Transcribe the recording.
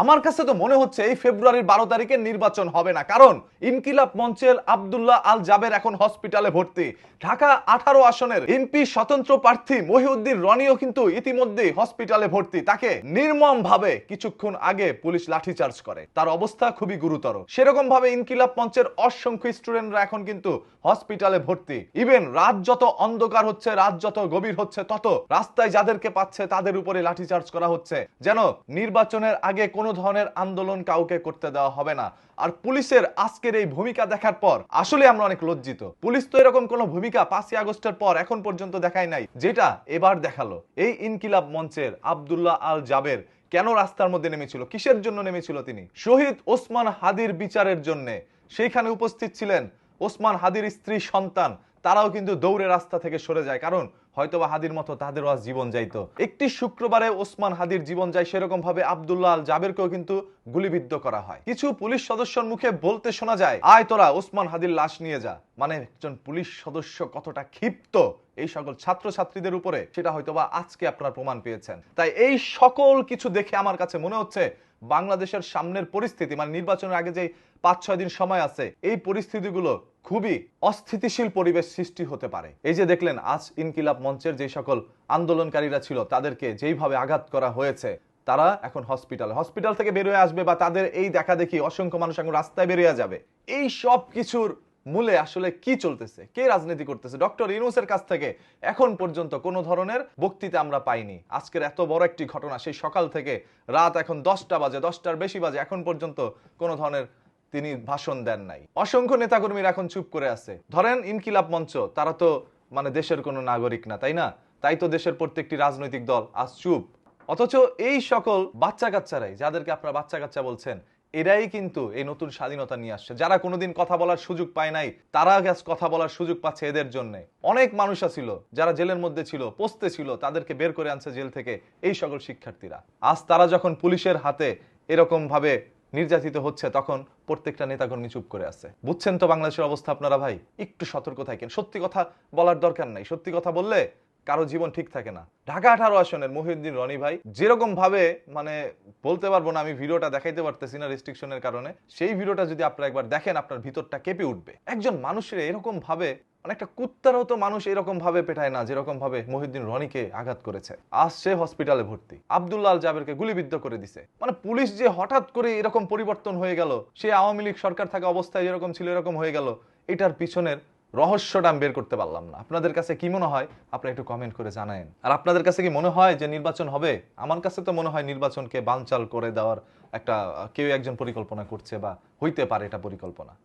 আমার কাছে তো মনে হচ্ছে এই ফেব্রুয়ারির 12 তারিখে নির্বাচন হবে না, কারণ ইনকিলাব মঞ্চের আব্দুল্লাহ আল জাবের এখন হসপিটালে ভর্তি। ঢাকা 18 আসনের এমপি স্বতন্ত্র প্রার্থী মহিউদ্দিন রনিও কিন্তু ইতিমধ্যে হসপিটালে ভর্তি। তাকে নির্মম ভাবে কিছুক্ষণ আগে পুলিশ লাঠিচার্জ করে, তার অবস্থা খুবই গুরুতর। সেরকম ভাবে ইনকিলাব মঞ্চের অসংখ্য স্টুডেন্টরা এখন কিন্তু হসপিটালে ভর্তি। ইভেন রাত যত অন্ধকার হচ্ছে, রাত যত গভীর হচ্ছে, তত রাস্তায় যাদেরকে পাচ্ছে তাদের উপরে লাঠিচার্জ করা হচ্ছে, যেন নির্বাচনের আগে কোনো ধরনের আন্দোলন কাউকে করতে দেওয়া হবে না। আর পুলিশের আজকের এই ভূমিকা দেখার পর আসলে আমরা অনেক লজ্জিত। পুলিশ তো এরকম কোনো ভূমিকা 5ই আগস্টের পর এখন পর্যন্ত দেখায় নাই, যেটা এবার দেখালো। এই ইনকিলাব মঞ্চের আব্দুল্লাহ আল জাবের কেন রাস্তার মধ্যে নেমেছিল, কিসের জন্য নেমেছিল? তিনি শহীদ ওসমান হাদির বিচারের জন্য। সেইখানে উপস্থিত ছিলেন ওসমান হাদির স্ত্রী, সন্তান, তারাও কিন্তু দৌড়ে রাস্তা থেকে সরে যায়, কারণ হয়তোবা হাদির মতো তাদেরও আজ জীবন যাইতো। একটি শুক্রবারে ওসমান হাদির জীবন যায়, সেরকম ভাবে আব্দুল্লাহ আল জাবেরকেও কিন্তু গুলিবিদ্ধ করা হয়। কিছু পুলিশ সদস্যর মুখে বলতে শোনা যায়, আয় তোরা ওসমান হাদির লাশ নিয়ে যা। মানে একজন পুলিশ সদস্য কতটা ক্ষিপ্ত এই সকল ছাত্রছাত্রীদের উপরে, সেটা হয়তোবা আজকে আপনারা প্রমাণ পেয়েছেন। তাই এই সকল কিছু দেখে আমার কাছে মনে হচ্ছে বাংলাদেশের সামনের পরিস্থিতি, মানে নির্বাচনের আগে যে 5-6 দিন সময় আছে, এই পরিস্থিতিগুলো খুবই অস্থিতিশীল পরিবেশ সৃষ্টি হতে পারে। এই যে দেখলেন আজ ইনকিলাব মঞ্চের যে সকল আন্দোলনকারীরা ছিল, তাদেরকে যেইভাবে আঘাত করা হয়েছে, তারা এখন হসপিটাল থেকে বের হয়ে আসবে, বা তাদের এই দেখা দেখি অসংখ্য মানুষ এখন রাস্তায় বেরিয়ে যাবে। এই সব কিছুর মূলে আসলে কি চলতেছে, কে রাজনীতি করতেছে? ডক্টর ইউনূসের কাছ থেকে এখন পর্যন্ত কোনো ধরনের বক্তৃতা আমরা পাইনি। আজকের এত বড় একটি ঘটনা, সেই সকাল থেকে রাত এখন 10টা বাজে, 10টার বেশি বাজে, এখন পর্যন্ত কোনো ধরনের তিনি ভাষণ দেন নাই। অসংখ্য নেতাকর্মীরা এখন চুপ করে আছে। ধরেন ইনকিলাব মঞ্চ, তারা তো মানে দেশের কোনো নাগরিক না, তাই না? তাই তো দেশের প্রত্যেকটি রাজনৈতিক দল আজ চুপ। অথচ এই সকল বাচ্চা কাচ্চারাই, যাদেরকে আপনারা বাচ্চা কাচ্চা বলছেন, এরাই কিন্তু এই নতুন স্বাধীনতা নিয়ে আসছে। যারা কোনোদিন কথা বলার সুযোগ পায় নাই, তারা আজ কথা বলার সুযোগ পাচ্ছে এদের জন্য। অনেক মানুষ ছিল যারা জেলের মধ্যে ছিল, পোস্তে ছিল, তাদেরকে বের করে আনছে জেল থেকে এই সকল শিক্ষার্থীরা। আজ তারা যখন পুলিশের হাতে এরকম ভাবে নির্যাতিত হচ্ছে, তখন প্রত্যেকটা নেতাকর্মী চুপ করে আছে। বুঝছেন তো বাংলাদেশের অবস্থা আপনারা? ভাই একটু সতর্ক থাকেন। সত্যি কথা বলার দরকার নাই, সত্যি কথা বললে কারো জীবন ঠিক থাকে না। ঢাকা 18 আসনের মহিউদ্দিন রনি ভাই যেরকম ভাবে, মানে বলতে পারবো না, আমি ভিডিওটা দেখাইতে পারতেছি না রেস্ট্রিকশনের কারণে। সেই ভিডিওটা যদি আপনারা একবার দেখেন, আপনার ভিতরটা কেঁপে উঠবে। একজন মানুষের এরকম ভাবে, মানে একটা কুত্তারও তো মানুষ এরকম ভাবে পেটায় না, যেরকম ভাবে মহিউদ্দিন রনিকে আঘাত করেছে। আজ সে হসপিটালে ভর্তি। আব্দুল্লাহ আল জাবেরকে গুলিবিদ্ধ করে দিছে। মানে পুলিশ যে হঠাৎ করে এরকম পরিবর্তন হয়ে গেল, সে আওয়ামী লীগ সরকার থাকা অবস্থায় যেরকম ছিল এরকম হয়ে গেল, এটার পিছনের রহস্যটা আমি বের করতে পারলাম না। আপনাদের কাছে কি মনে হয় আপনারা একটু কমেন্ট করে জানায়েন। আর আপনাদের কাছে কি মনে হয় যে নির্বাচন হবে? আমার কাছে তো মনে হয় নির্বাচনকে বানচাল করে দেওয়ার একটা কেউ একজন পরিকল্পনা করছে, বা হইতে পারে এটা পরিকল্পনা।